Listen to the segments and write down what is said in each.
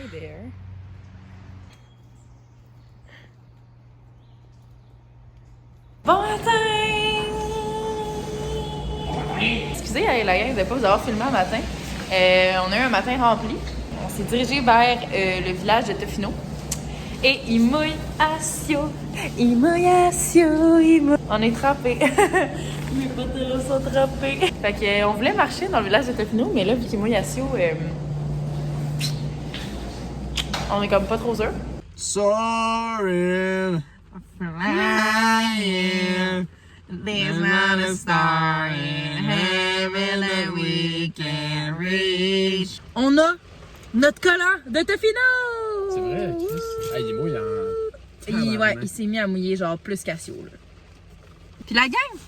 Hi there. Bon matin! Excusez la gang de ne pas vous avoir filmé un matin. On a eu un matin rempli. On s'est dirigé vers le village de Tofino. Et Imoyasio. On est trempés. Mes potes sont trempés. Fait que, on voulait marcher dans le village de Tofino, mais là, vu qu'Imoyasio, on est comme pas trop sûr. Soaring, flying, there's not a star in heaven that we can reach. On a notre collant de Tofino! C'est vrai, Chris. Ah, il est mouillant. Ouais, il s'est mis à mouiller genre plus Cassio, là. Puis la gang,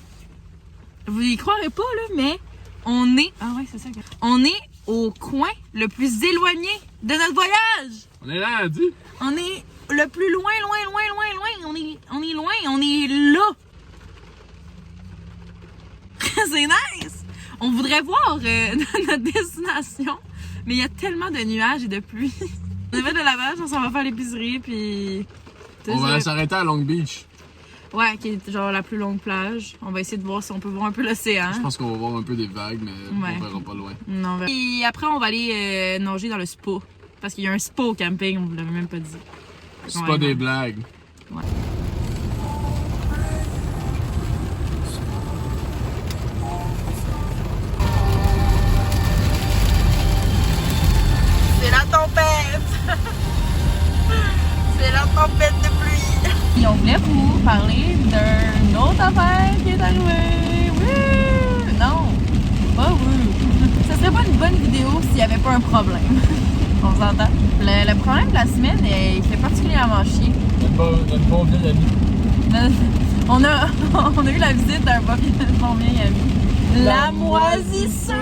vous y croirez pas, là, mais on est... Ah ouais, c'est ça. On est au coin le plus éloigné de notre voyage! On est là, dit. On est le plus loin. On est loin, on est là! C'est nice! On voudrait voir notre destination, mais il y a tellement de nuages et de pluie. On va de lavage, on s'en va faire l'épicerie, puis... On va s'arrêter à Long Beach. Ouais, qui est genre la plus longue plage. On va essayer de voir si on peut voir un peu l'océan. Je pense qu'on va voir un peu des vagues, mais Ouais. on verra pas loin. Non, et après, on va aller nager dans le spa. Parce qu'il y a un spa au camping, on vous l'avait même pas dit. C'est Ouais, pas des non. blagues. Ouais. C'est la tempête! C'est la tempête de pluie! Et on voulait vous parler d'une autre affaire qui est arrivée! Wouh! Non! Pas wouh! Ça serait pas une bonne vidéo s'il n'y avait pas un problème. On s'entend? Le problème de la semaine, il fait particulièrement chier. Notre bon vieil ami. On a eu la visite d'un bon vieil ami. La moisissure!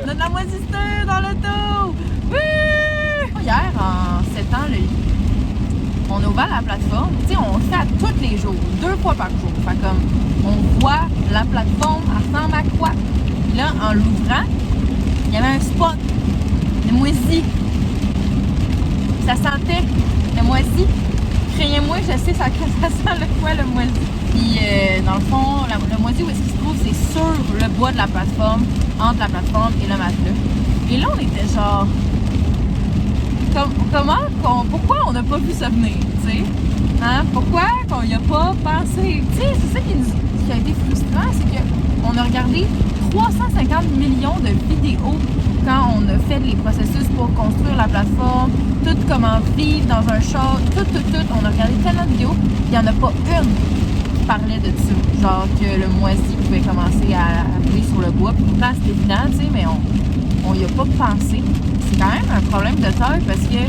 On a de la moisissure dans l'auto! Oui! Hier, en 7 ans, on a ouvert la plateforme. Tu sais, on le fait à tous les jours, 2 fois par jour. Fait comme, on voit la plateforme, elle ressemble à quoi? Puis là, en l'ouvrant, il y avait un spot de moisi. Ça sentait le moisi. Craignez-moi, je sais ça sent le quoi, le moisi. Puis, dans le fond, le moisi, où est-ce qu'il se trouve? C'est sur le bois de la plateforme, entre la plateforme et le matelas. Et là, on était genre... pourquoi on n'a pas vu ça venir, tu sais? Hein? Pourquoi qu'on n'y a pas pensé? Tu sais, c'est ça qui a été frustrant, c'est qu'on a regardé 350 millions de vidéos quand on a fait les processus pour construire la plateforme, tout comment vivre dans un char, tout. On a regardé tellement de vidéos, il n'y en a pas une qui parlait de ça. Genre que le moisi pouvait commencer à appuyer sur le bois. Puis pourtant, c'est évident, tu sais, mais on y a pas pensé. C'est quand même un problème de taille parce que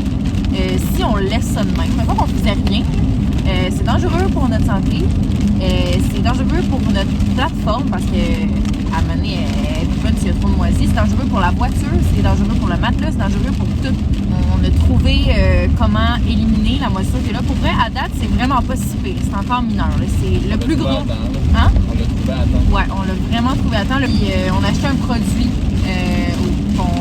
si on laisse ça de même, maintenant qu'on faisait rien, c'est dangereux pour notre santé, c'est dangereux pour notre plateforme parce que à mener elle est bonne s'il y a trop de moisi, c'est dangereux pour la voiture, c'est dangereux pour le matelas, c'est dangereux pour tout. On a trouvé comment éliminer la moisissure qui est là. Pour vrai, à date, c'est vraiment pas si pire, c'est encore mineur. Là. C'est le plus gros. Hein? On l'a trouvé à temps. Ouais, on l'a vraiment trouvé à temps. Puis, on a acheté un produit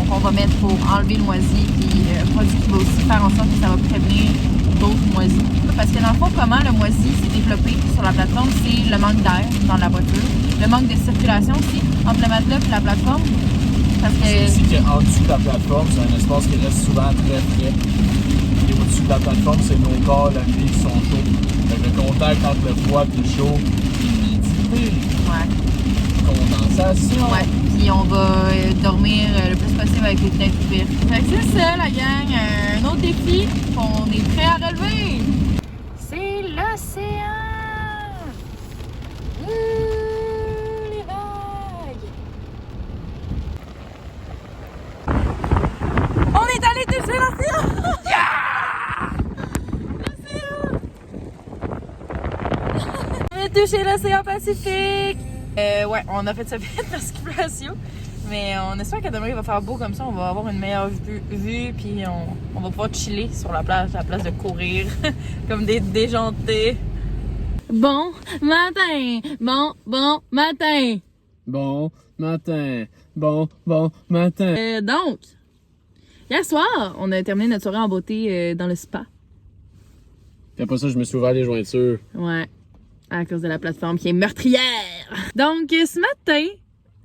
qu'on va mettre pour enlever le moisi, puis un produit qui va aussi faire en sorte que ça va prévenir d'autres moisis. Parce que dans le fond, comment le moisi s'est développé sur la plateforme, c'est le manque d'air dans la voiture, le manque de circulation aussi entre le matelas et la plateforme. Parce que... C'est aussi qu'en dessous de la plateforme, c'est un espace qui reste souvent très frais. Et au-dessus de la plateforme, c'est nos corps, la vie qui sont chauds. Fait que le contact entre le froid et le chaud, humidité, condensation. Ouais, puis on va dormir le plus possible avec les fenêtres ouvertes. Fait que c'est ça, la gang, un autre défi qu'on est prêt à relever. C'est l'océan! Les vagues! On est allé toucher l'océan! L'océan! On a touché l'océan Pacifique! Ouais, on a fait ça vite parce qu'il pleut à Sio. Mais on espère que demain il va faire beau comme ça, on va avoir une meilleure vue puis on va pouvoir chiller sur la plage à la place de courir comme des déjantés. Bon matin! Bon matin! Bon matin. Bon matin. Donc, Hier soir, on a terminé notre soirée en beauté dans le spa. Puis après ça, je me suis ouvert les jointures. Ouais, à cause de la plateforme qui est meurtrière. Donc, ce matin,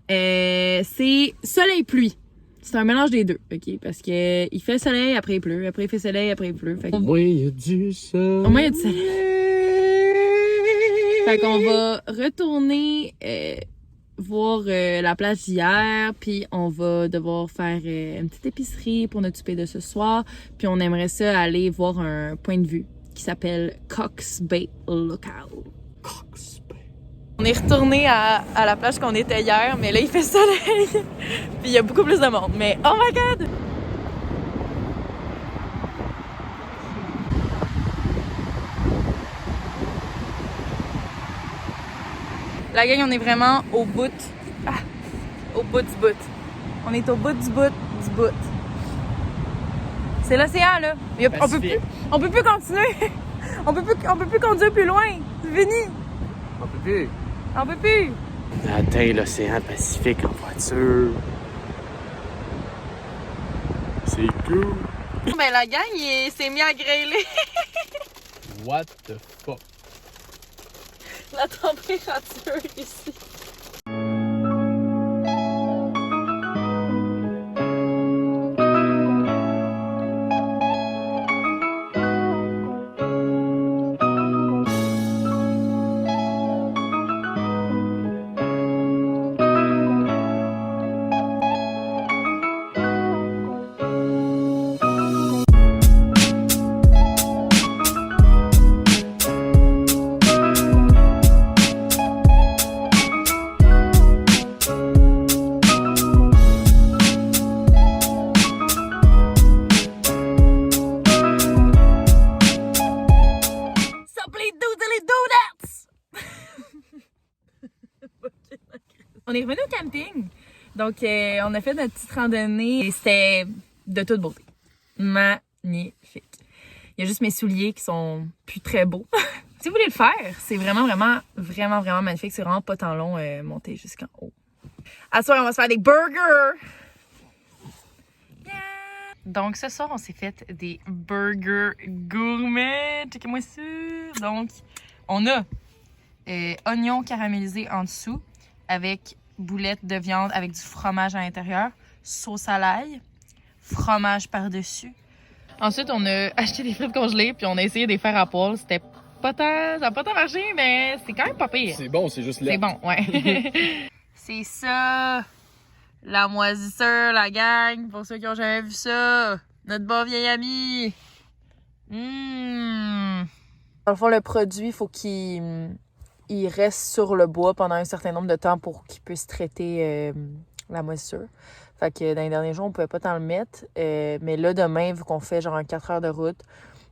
c'est soleil-pluie. C'est un mélange des deux, OK? Parce que il fait soleil, après il pleut, après il fait soleil, après il pleut. Au moins, il y a du soleil. Au moins, il y a du soleil. Fait qu'on va retourner voir la plage d'hier, puis on va devoir faire une petite épicerie pour notre souper de ce soir, puis on aimerait ça aller voir un point de vue qui s'appelle Cox Bay Lookout. Cox Bay. On est retourné à la plage qu'on était hier, mais là il fait soleil, puis il y a beaucoup plus de monde, mais oh my god! La gang, on est vraiment au bout. Au bout du bout. On est au bout du bout du bout. C'est l'océan, là. On peut plus continuer. on peut plus conduire plus loin. C'est fini. On peut plus. On peut plus. On a atteint l'océan Pacifique en voiture. C'est cool. Ben, la gang, il s'est mis à grêler. What the fuck? La température ici. On est revenu au camping. Donc, on a fait notre petite randonnée et c'était de toute beauté. Magnifique. Il y a juste mes souliers qui sont plus très beaux. Si vous voulez le faire, c'est vraiment magnifique. C'est vraiment pas tant long monter jusqu'en haut. À ce soir, on va se faire des burgers. Yeah! Donc, ce soir, on s'est fait des burgers gourmets. Checkez-moi ça. Donc, on a oignons caramélisés en dessous avec boulettes de viande avec du fromage à l'intérieur, sauce à l'ail, fromage par-dessus. Ensuite, on a acheté des frites congelées puis on a essayé de les faire à poêle. C'était pas tant, ça n'a pas tant marché, mais c'est quand même pas pire. C'est bon, c'est juste là. C'est bon, ouais. C'est ça, la moisissure, la gang, pour ceux qui ont jamais vu ça. Notre bon vieil ami. Dans le fond, le produit, il faut qu'il reste sur le bois pendant un certain nombre de temps pour qu'il puisse traiter la moisissure. Fait que dans les derniers jours, on pouvait pas tant le mettre. Mais là, demain, vu qu'on fait genre 4 heures de route,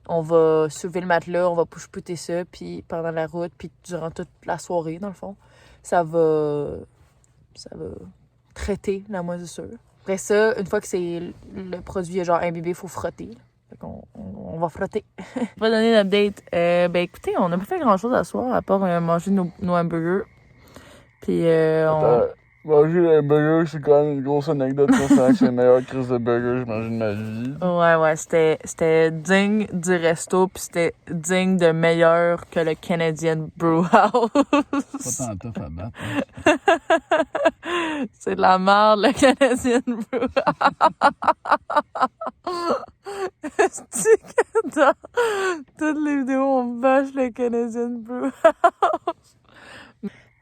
on va soulever le matelas, on va push-putter ça, puis pendant la route, puis durant toute la soirée, dans le fond, ça va traiter la moisissure. Après ça, une fois que c'est le produit genre imbibé, il faut frotter. Fait qu'on va frotter. Je vais donner l'update. Ben écoutez, on n'a pas fait grand-chose à soir, à part manger nos hamburgers. Puis Manger un burger, c'est quand même une grosse anecdote. C'est la meilleure crise de burger que j'ai mangé de ma vie. Ouais, c'était digne du resto, puis c'était digne de meilleur que le Canadian Brew House. Pas tant tough à battre. Hein. C'est de la merde, le Canadian Brew House. C'est que dans toutes les vidéos, on bâche le Canadian Brew House.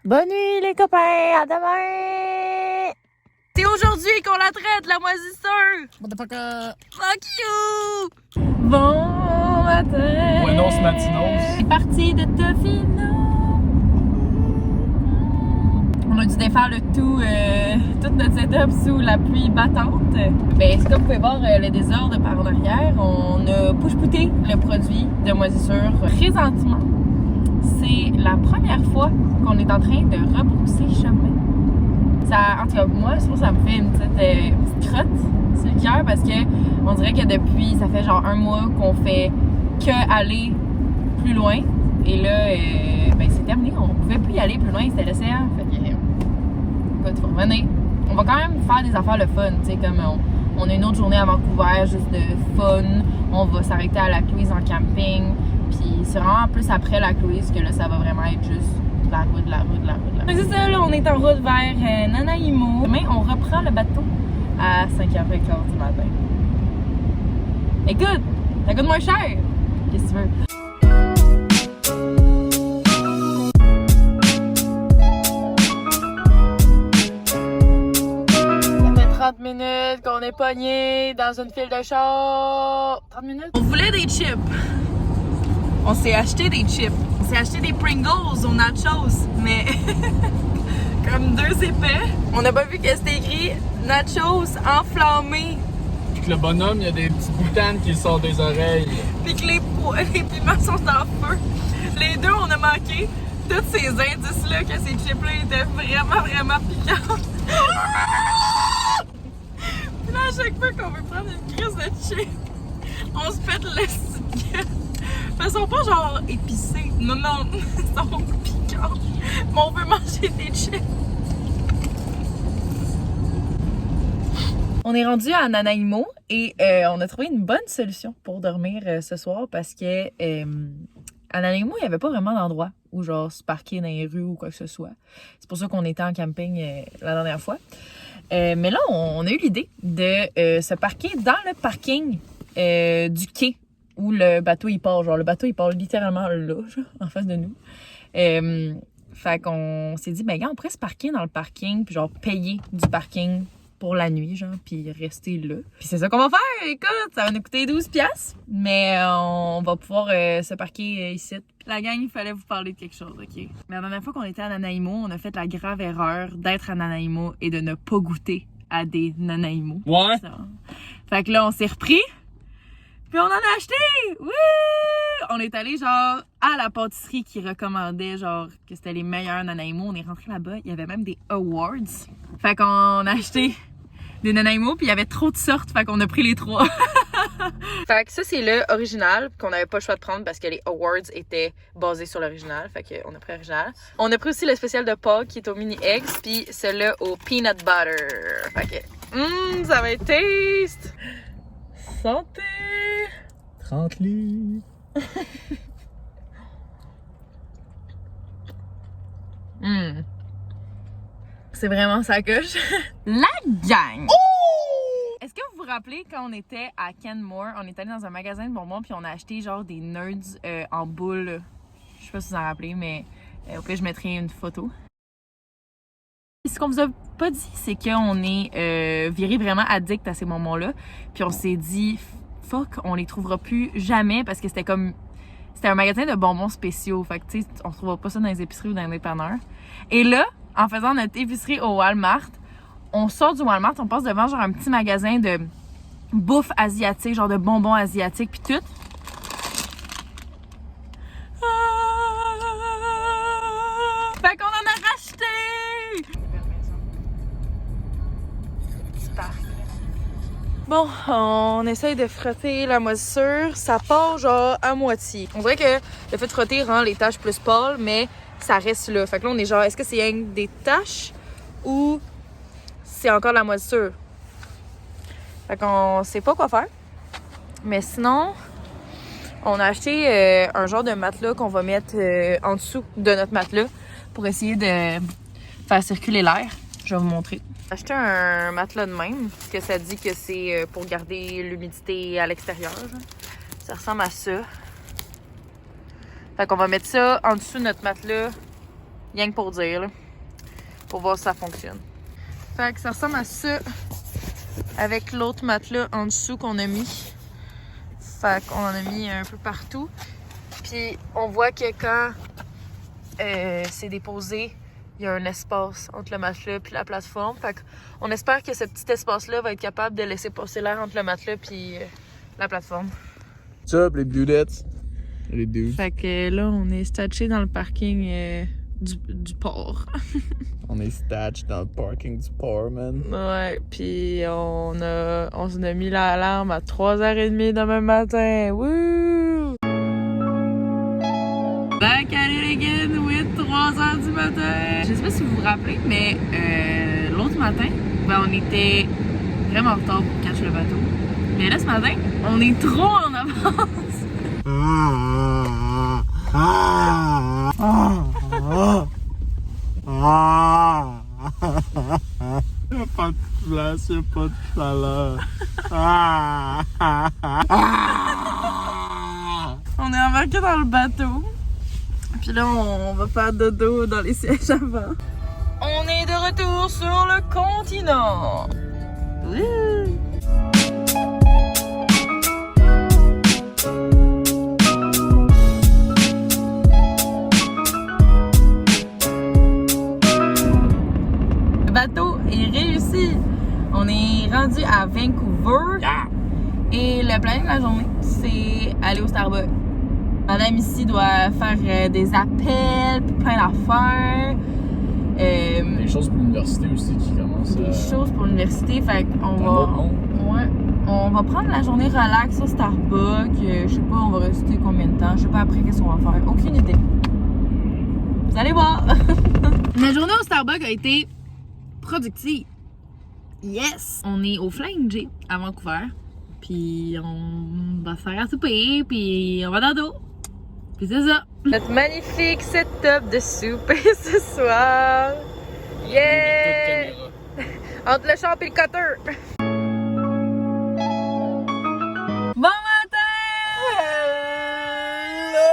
Bonne nuit les copains, à demain! C'est aujourd'hui qu'on la traite, la moisissure! Motherfucker! Fuck you! Bon matin! Buenos matinos! C'est parti de Tofino! On a dû défaire le tout notre setup sous la pluie battante. Ben, c'est comme vous pouvez voir le désordre par en arrière. On a push-puté le produit de moisissure. Présentement, c'est la première fois qu'on est en train de rebrousser chemin. Ça, en tout cas, moi, je trouve que ça me fait une petite crotte sur le cœur parce que on dirait que depuis, ça fait genre 1 mois qu'on fait que aller plus loin. Et là, ben, c'est terminé. On pouvait plus y aller plus loin, c'était l'océan. Fait que, écoute, faut revenir. On va quand même faire des affaires le fun, tu sais, comme On a une autre journée à Vancouver, juste de fun. On va s'arrêter à Lac Louise en camping. Puis c'est vraiment plus après Lac Louise que là, ça va vraiment être juste de la route. Donc c'est ça, là, on est en route vers Nanaimo. Demain, on reprend le bateau à 5h15 du matin. Écoute, ça coûte moins cher. Qu'est-ce que tu veux? Ça fait 30 minutes qu'on est pogné dans une file de char. 30 minutes? On voulait des chips. On s'est acheté des chips. On s'est acheté des Pringles aux nachos, mais comme 2 épais. On n'a pas vu que c'était écrit nachos enflammés. Puis que le bonhomme, il y a des petites boutanes qui sortent des oreilles. Puis que les piments sont en feu. Les deux, on a manqué tous ces indices-là que ces chips-là étaient vraiment piquants. Puis là, à chaque fois qu'on veut prendre une crise de chips, on se pète le stick. Mais ils sont pas genre épicés. Non, ils sont piquants. Mais on veut manger des chips. On est rendu à Nanaimo et on a trouvé une bonne solution pour dormir ce soir parce que à Nanaimo, il n'y avait pas vraiment d'endroit où genre se parquer dans les rues ou quoi que ce soit. C'est pour ça qu'on était en camping la dernière fois. Mais là, on a eu l'idée de se parquer dans le parking du quai où le bateau il part. Genre le bateau il part littéralement là, genre, en face de nous. Fait qu'on s'est dit, ben gars, on pourrait se parquer dans le parking puis genre payer du parking pour la nuit, genre, puis rester là. Puis c'est ça qu'on va faire, écoute, ça va nous coûter 12$, mais on va pouvoir se parquer ici. La gang, il fallait vous parler de quelque chose, OK? Mais la dernière fois qu'on était à Nanaimo, on a fait la grave erreur d'être à Nanaimo et de ne pas goûter à des Nanaimo. Ouais. Ça. Fait que là, on s'est repris, puis on en a acheté! Oui! On est allé, genre, à la pâtisserie qui recommandait, genre, que c'était les meilleurs Nanaimo. On est rentré là-bas, il y avait même des awards. Fait qu'on a acheté des Nanaimo, puis il y avait trop de sortes, fait qu'on a pris les 3. Fait que ça, c'est le original, qu'on n'avait pas le choix de prendre parce que les awards étaient basés sur l'original. Fait qu'on a pris l'original. On a pris aussi le spécial de Pâques qui est au mini eggs, puis celui-là au peanut butter. Fait que, ça va être taste! Santé! 30 livres. C'est vraiment sa coche. La gang! Oh! Est-ce que vous vous rappelez quand on était à Canmore, on est allé dans un magasin de bonbons puis on a acheté genre des nerds en boule. Je sais pas si vous en rappelez, mais au pire je mettrai une photo. Ce qu'on vous a pas dit, c'est qu'on est viré vraiment addict à ces bonbons-là. Puis on s'est dit, fuck, on les trouvera plus jamais parce que c'était un magasin de bonbons spéciaux. Fait que tu sais, on trouvera pas ça dans les épiceries ou dans les dépanneurs. Et là, en faisant notre épicerie au Walmart, on sort du Walmart, on passe devant genre un petit magasin de bouffe asiatique, genre de bonbons asiatiques puis tout. Fait qu'on en a racheté! Bon, on essaye de frotter la moisissure. Ça part genre à moitié. On dirait que le fait de frotter rend les taches plus pâles, mais ça reste là. Fait que là, on est genre, est-ce que c'est rien que des taches ou c'est encore de la moisissure? Fait qu'on sait pas quoi faire. Mais sinon, on a acheté un genre de matelas qu'on va mettre en dessous de notre matelas pour essayer de faire circuler l'air. Je vais vous montrer. J'ai acheté un matelas de même, que ça dit que c'est pour garder l'humidité à l'extérieur. Ça ressemble à ça. Fait qu'on va mettre ça en dessous de notre matelas, rien que pour dire, là, pour voir si ça fonctionne. Fait que ça ressemble à ça avec l'autre matelas en dessous qu'on a mis. Fait qu'on en a mis un peu partout. Puis on voit que quand c'est déposé, il y a un espace entre le matelas et la plateforme. Fait qu'on espère que ce petit espace-là va être capable de laisser passer l'air entre le matelas et la plateforme. What's up, les dudettes? Les dudes. Fait que là, on est statché dans le parking du port. On est statch dans le parking du port, man. Ouais, puis on s'en a mis l'alarme à 3h30 demain matin. Wouh! Back at it again with 3h du matin. Je sais pas si vous vous rappelez, mais l'autre matin, ben on était vraiment en retard pour catch le bateau. Mais là, ce matin, on est trop en avance. Y'a pas de place, y'a pas de chaleur. On est embarqué dans le bateau. Puis là, on va faire dodo dans les sièges avant. On est de retour sur le continent. Wouh! Le bateau est réussi. On est rendu à Vancouver. Yeah. Et le planning de la journée, c'est aller au Starbucks. Madame ici doit faire des appels, puis plein d'affaires. Des choses pour l'université aussi qui commencent à... Des choses pour l'université, fait qu'on va... Ouais, on va prendre la journée relax au Starbucks. Je sais pas, on va rester combien de temps. Je sais pas après qu'est-ce qu'on va faire. Aucune idée. Vous allez voir. Ma journée au Starbucks a été productive. Yes! On est au Flying J à Vancouver. Puis on va se faire à souper, puis on va dans l'eau. Puis c'est ça. Notre magnifique setup de souper ce soir. Yeah! Entre le champ et le cutter. Bon matin! Hello!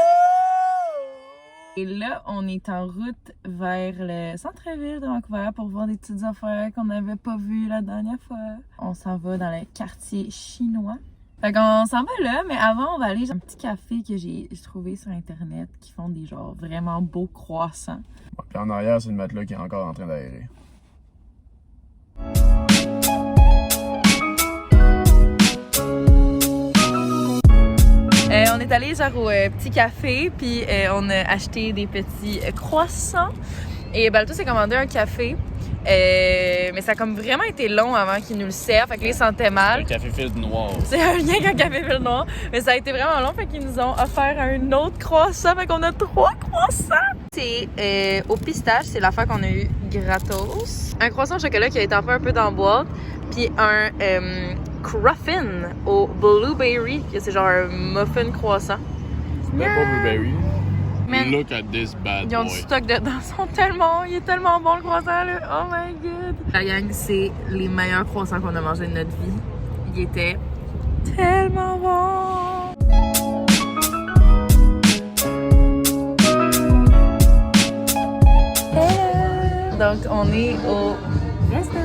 Et là, on est en route vers le centre-ville de Vancouver pour voir des petites affaires qu'on n'avait pas vues la dernière fois. On s'en va dans le quartier chinois. Fait qu'on s'en va là, mais avant, on va aller dans un petit café que j'ai trouvé sur Internet qui font des genre vraiment beaux croissants. Puis en arrière, c'est le matelas qui est encore en train d'aérer. On est allé genre au petit café, puis on a acheté des petits croissants. Et Balto s'est commandé un café. Mais ça a comme vraiment été long avant qu'il nous le serve. Fait que là, il sentait mal. Un café filtre noir. C'est un lien qu'un café filtre noir. Mais ça a été vraiment long. Fait qu'ils nous ont offert un autre croissant. Fait qu'on a 3 croissants. C'est au pistache. C'est l'affaire qu'on a eu gratos. Un croissant au chocolat qui a été un peu dans la boîte. Puis un cruffin au blueberry. C'est genre un muffin croissant. C'est pas blueberry. Man, Look at this bad ils ont boy. du stock dedans. Il est tellement bon le croissant là. Oh my god. La gang, c'est les meilleurs croissants qu'on a mangés de notre vie. Il était tellement bon. Hello. Donc on est au resto.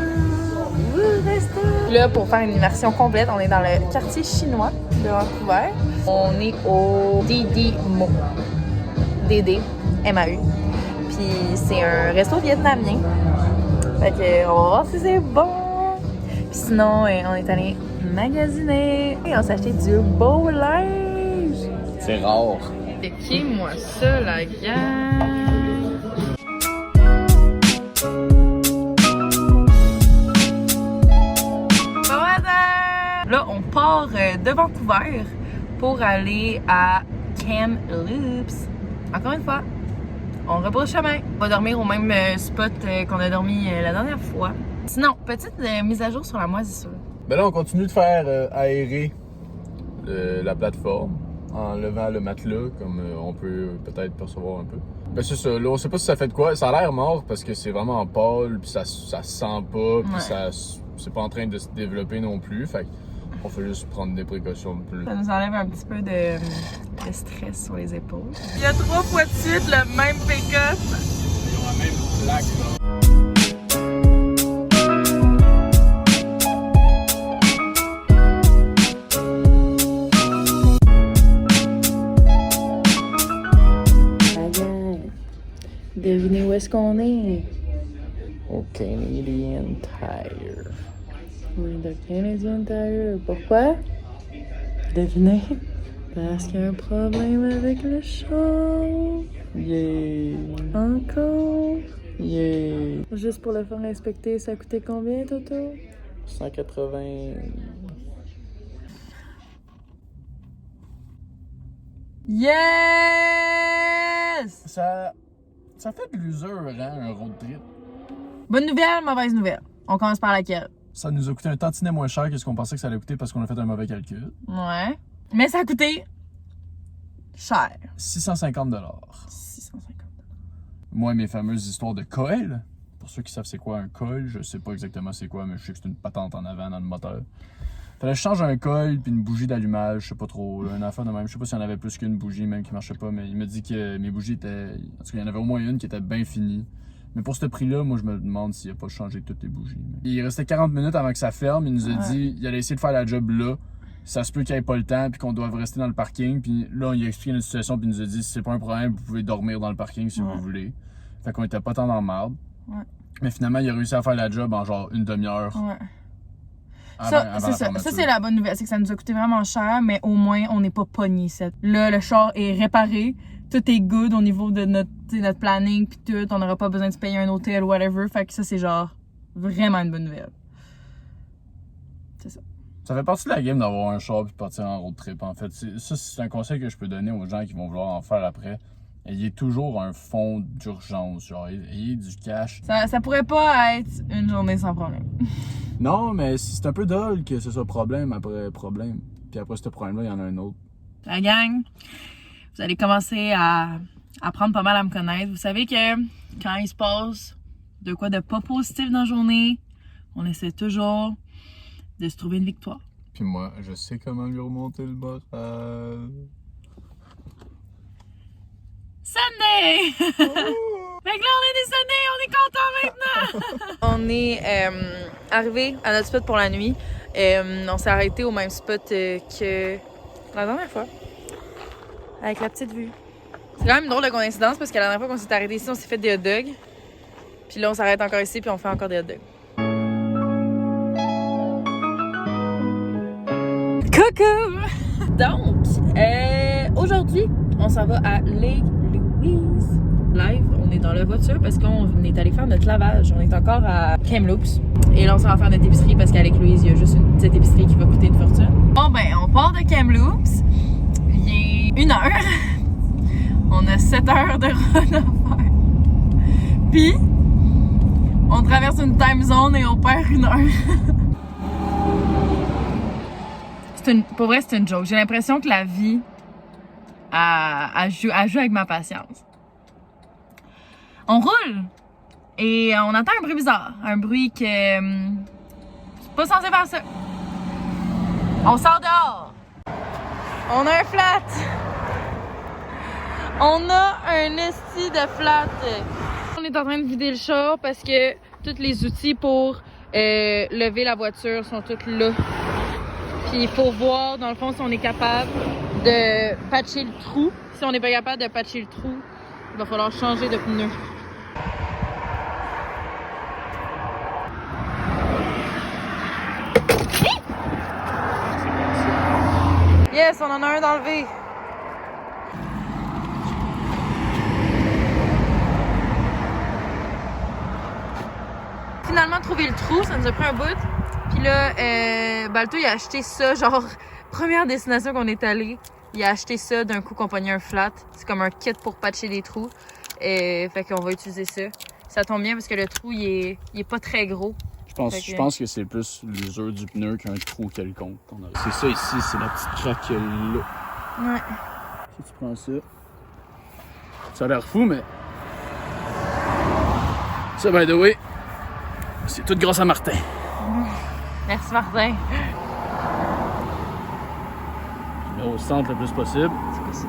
Resto. Là, pour faire une immersion complète, on est dans le quartier chinois de Vancouver. On est au Didi Mo. DD, MAU. Puis c'est un resto vietnamien. Fait que on va voir si c'est bon. Puis sinon, on est allé magasiner et on s'est acheté du beau linge. C'est rare. Checkez-moi ça, la gang. Bon matin! Là, on part de Vancouver pour aller à Kamloops. Encore une fois, on rebrousse chemin. On va dormir au même spot qu'on a dormi la dernière fois. Sinon, petite mise à jour sur la moisissure. Ben là, on continue de faire aérer la plateforme en levant le matelas, comme on peut peut-être percevoir un peu. Ben c'est ça, là, on sait pas si ça fait de quoi. Ça a l'air mort parce que c'est vraiment pâle, puis ça se sent pas, puis Ouais. c'est pas en train de se développer non plus. Fait on fait juste prendre des précautions de plus. Ça nous enlève un petit peu de stress sur les épaules. Il y a 3 fois de suite le même pick-up. Ils ont la même plaque, là. Devinez où est-ce qu'on est? Au Canadian Tire. Oui, le Canadian Tire. Pourquoi? Devinez. Parce qu'il y a un problème avec le show. Yeah! Encore. Yeah! Juste pour le faire inspecter, ça a coûté combien, Toto? 180... Yes! Ça fait de l'usure, hein, un road trip. Bonne nouvelle, mauvaise nouvelle. On commence par laquelle? Ça nous a coûté un tantinet moins cher que ce qu'on pensait que ça allait coûter parce qu'on a fait un mauvais calcul. Ouais. Mais ça a coûté cher. 650 $. 650 $. Moi, mes fameuses histoires de coil. Pour ceux qui savent c'est quoi un coil, je sais pas exactement c'est quoi, mais je sais que c'est une patente en avant dans le moteur. Fallait que je change un coil puis une bougie d'allumage, je sais pas trop, là, une affaire de même. Je sais pas s'il y en avait plus qu'une bougie même qui marchait pas, mais il me dit que mes bougies étaient... En tout cas, il y en avait au moins une qui était bien finie. Mais pour ce prix-là, moi, je me demande s'il a pas changé toutes les bougies. Il restait 40 minutes avant que ça ferme. Il nous a dit il allait essayer de faire la job là. Ça se peut qu'il n'y ait pas le temps puis qu'on doive rester dans le parking. Puis là, il a expliqué notre situation puis il nous a dit si c'est pas un problème, vous pouvez dormir dans le parking si vous voulez. Fait qu'on était pas tant dans la merde. Ouais. Mais finalement, il a réussi à faire la job en genre une demi-heure. Ouais. Ça, c'est la bonne nouvelle. C'est que ça nous a coûté vraiment cher, mais au moins, on n'est pas pogné. Là, le char est réparé. Tout est good au niveau de notre planning pis tout. On n'aura pas besoin de se payer un hôtel ou whatever. Fait que ça, c'est genre vraiment une bonne nouvelle. C'est ça. Ça fait partie de la game d'avoir un char puis de partir en road trip, en fait. Ça, c'est un conseil que je peux donner aux gens qui vont vouloir en faire après. Ayez toujours un fonds d'urgence, genre, ayez du cash. Ça pourrait pas être une journée sans problème. Non, mais c'est un peu drôle que ce soit problème après problème. Puis après ce problème-là, il y en a un autre. La gang, vous allez commencer à apprendre pas mal à me connaître. Vous savez que quand il se passe de quoi de pas positif dans la journée, on essaie toujours de se trouver une victoire. Puis moi, je sais comment lui remonter le moral. Sunday! Fait que là, on est des Sunday, on est contents maintenant! On est arrivé à notre spot pour la nuit. On s'est arrêté au même spot que la dernière fois. Avec la petite vue. C'est quand même une drôle de coïncidence parce que la dernière fois qu'on s'est arrêté ici, on s'est fait des hot dogs. Puis là, on s'arrête encore ici puis on fait encore des hot dogs. Coucou! Donc, aujourd'hui, on s'en va à Lake Louise. Live, on est dans la voiture parce qu'on est allé faire notre lavage. On est encore à Kamloops. Et là, on s'en va faire notre épicerie parce qu'à Lake Louise, il y a juste une petite épicerie qui va coûter une fortune. Bon, ben, on part de Kamloops. Il est 1h. On a 7 heures de run à faire. Puis, on traverse une time zone et on perd 1 heure. Pour vrai, c'est une joke. J'ai l'impression que la vie elle joue avec ma patience. On roule et on entend un bruit bizarre. Un bruit que c'est pas censé faire ça. On sort dehors. On a un flat. On a un esti de flat. On est en train de vider le char parce que tous les outils pour lever la voiture sont tous là. Puis il faut voir, dans le fond, si on est capable de patcher le trou. Si on n'est pas capable de patcher le trou, il va falloir changer de pneu. Yes, on en a un d'enlevé. Finalement, trouvé le trou, ça nous a pris un bout. Puis là, Balto, il a acheté ça, genre, première destination qu'on est allé. Il a acheté ça d'un coup qu'on pognait un flat. C'est comme un kit pour patcher des trous. Fait qu'on va utiliser ça. Ça tombe bien parce que le trou, il est pas très gros. Je pense que c'est plus l'usure du pneu qu'un trou quelconque qu'on a. C'est ça ici, c'est la petite craque là. Ouais. Si tu prends ça. Ça a l'air fou, mais. Ça, by the way, c'est tout grâce à Martin. Merci, Martin. Là, au centre le plus possible. C'est quoi ça?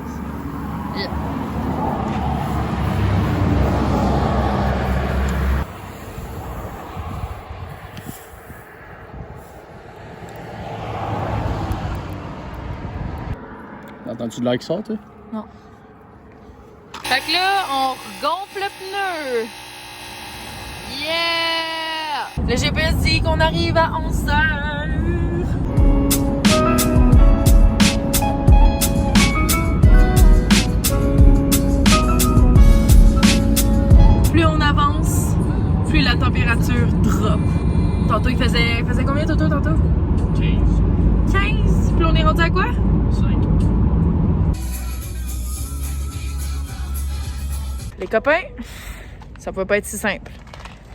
Yeah. Entends-tu de l'air qui sort, toi? Non. Fait que là, on gonfle le pneu. Yeah! Le GPS dit qu'on arrive à 11h. Plus on avance, plus la température drop. Tantôt, il faisait combien, Toto, tantôt? 15. 15? Puis on est rendu à quoi? 5. Les copains, ça peut pas être si simple.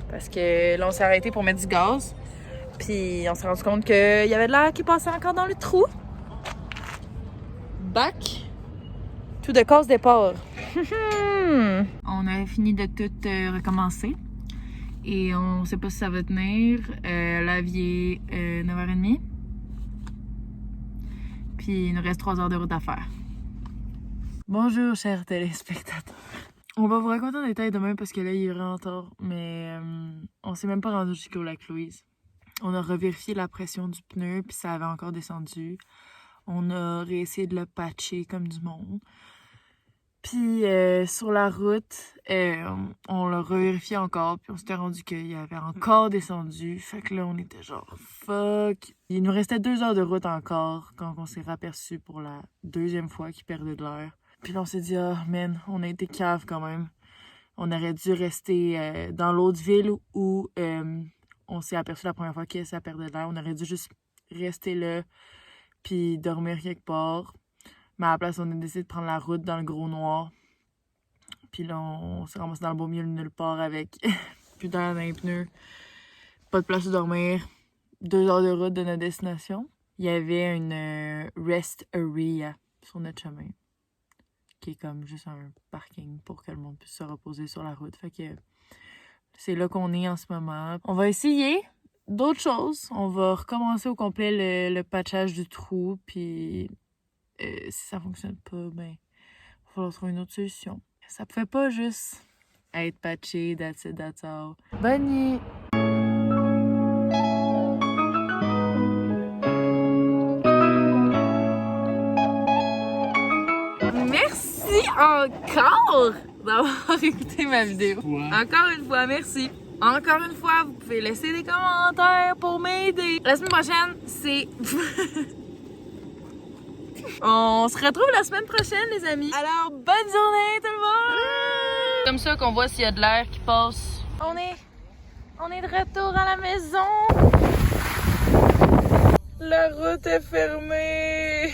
Parce que là, on s'est arrêté pour mettre du gaz. Puis on s'est rendu compte qu'il y avait de l'air qui passait encore dans le trou. Back to the cause départ. On a fini de tout recommencer. Et on sait pas si ça va tenir. Là, il est 9h30. Puis il nous reste 3 heures de route à faire. Bonjour, chers téléspectateurs. On va vous raconter en détail demain parce que là, il est vraiment tard. Mais on s'est même pas rendu jusqu'au lac Louise. On a revérifié la pression du pneu, puis ça avait encore descendu. On a réessayé de le patcher comme du monde. Puis sur la route, on l'a revérifié encore, puis on s'était rendu qu'il avait encore descendu. Fait que là, on était genre fuck. Il nous restait 2 heures de route encore quand on s'est raperçu pour la 2e fois qu'il perdait de l'air. Puis là, on s'est dit, ah man, on a été cave quand même. On aurait dû rester dans l'autre ville où on s'est aperçu la première fois que ça perdait de l'air. On aurait dû juste rester là, puis dormir quelque part. Mais à la place, on a décidé de prendre la route dans le gros noir. Puis là, on s'est ramassé dans le beau milieu de nulle part avec plus d'air dans les pneus. Pas de place où dormir. 2 heures de route de notre destination. Il y avait une rest area sur notre chemin. Qui est comme juste un parking pour que le monde puisse se reposer sur la route. Fait que c'est là qu'on est en ce moment. On va essayer d'autres choses. On va recommencer au complet le patchage du trou. Puis si ça fonctionne pas, ben, il va falloir trouver une autre solution. Ça pouvait pas juste être patché, that's it, that's all. Bonne nuit! Merci encore d'avoir écouté ma vidéo. Ouais. Encore une fois, merci. Encore une fois, vous pouvez laisser des commentaires pour m'aider. La semaine prochaine, c'est... On se retrouve la semaine prochaine, les amis. Alors, bonne journée, tout le monde! Comme ça qu'on voit s'il y a de l'air qui passe. On est de retour à la maison. La route est fermée.